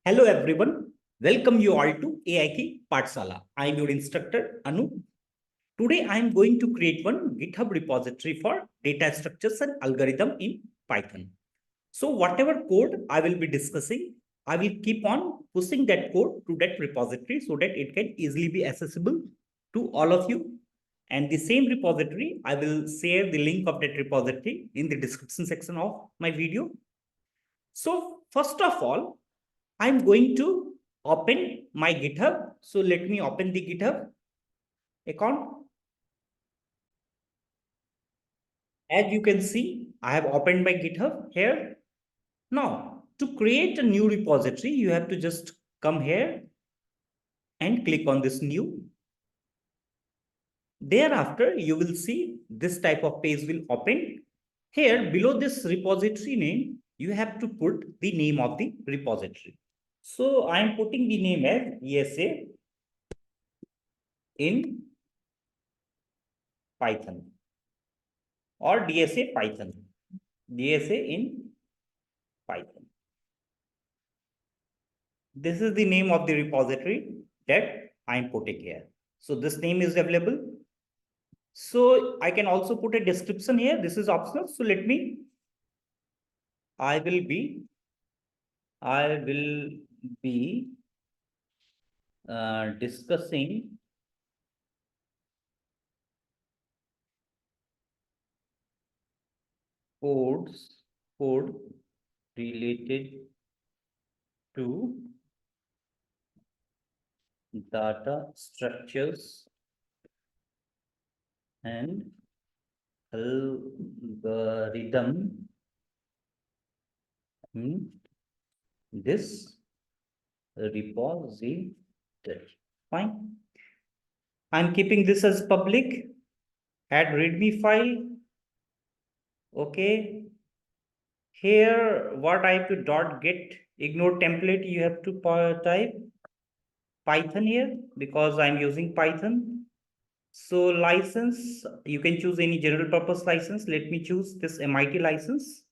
Hello everyone, welcome you all to AIK Pathsala. I am your instructor Anu. Today I am going to create one GitHub repository for data structures and algorithm in Python. So whatever code I will be discussing, I will keep on pushing that code to that repository so that it can easily be accessible to all of you. And the same repository, I will share the link of that repository in the description section of my video. So first of all, I'm going to open my GitHub. So let me open the GitHub account. As you can see, I have opened my GitHub here. Now, to create a new repository, you have to just come here and click on this new. Thereafter, you will see this type of page will open. Here, below this repository name, you have to put the name of the repository. So I am putting the name as DSA in Python or DSA Python. DSA in Python. This is the name of the repository that I am putting here. So this name is available. So I can also put a description here. This is optional. So let me, I will be discussing code related to data structures and algorithm in this repository. Fine. I'm keeping this as public. Add README file. Okay. Here, what I have to .get ignore template. You have to type Python here because I'm using Python. So license, you can choose any general purpose license. Let me choose this MIT license.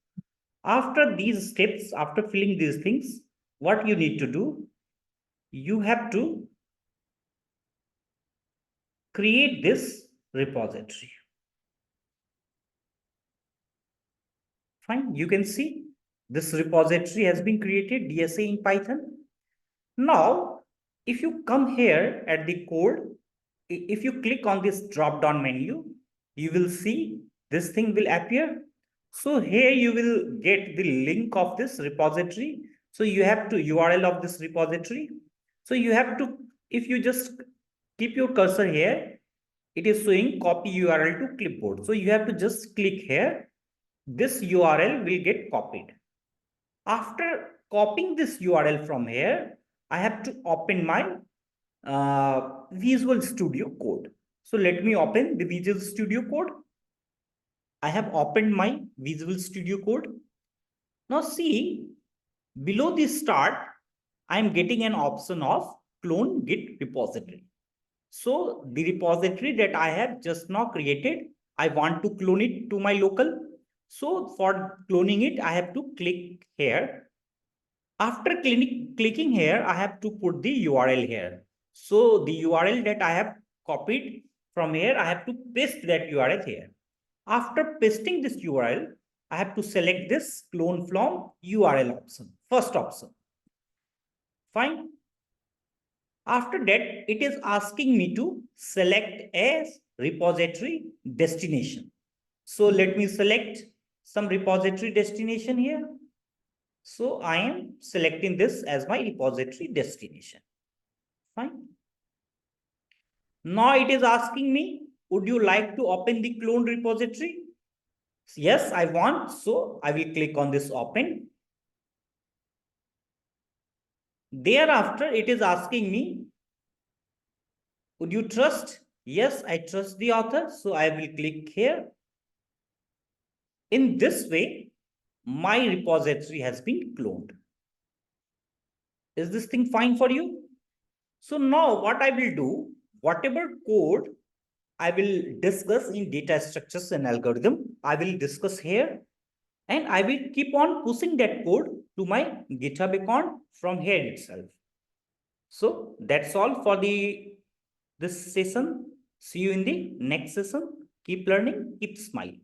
After these steps, after filling these things, what you need to do, you have to create this repository. Fine, you can see this repository has been created, DSA in Python. Now, if you come here at the code, if you click on this drop-down menu, you will see this thing will appear. So here you will get the link of this repository. So you have to URL of this repository. So you have to, if you just keep your cursor here, it is showing copy URL to clipboard. So you have to just click here. This URL will get copied. After copying this URL from here, I have to open my Visual Studio Code. So let me open the Visual Studio Code. I have opened my Visual Studio Code. Now see, below the start, I am getting an option of clone git repository. So the repository that I have just now created, I want to clone it to my local. So for cloning it, I have to click here. After clicking here, I have to put the URL here. So the URL that I have copied from here, I have to paste that URL here. After pasting this URL, I have to select this clone from URL option, first option. Fine. After that, it is asking me to select a repository destination. So let me select some repository destination here. So I am selecting this as my repository destination. Fine. Now it is asking me, would you like to open the cloned repository? Yes, I want. So I will click on this open. Thereafter, it is asking me, would you trust? Yes, I trust the author. So I will click here. In this way, my repository has been cloned. Is this thing fine for you? So now what I will do, whatever code I will discuss in data structures and algorithm, I will discuss here. And I will keep on pushing that code to my GitHub account from here itself. So that's all for this session. See you in the next session. Keep learning, keep smiling.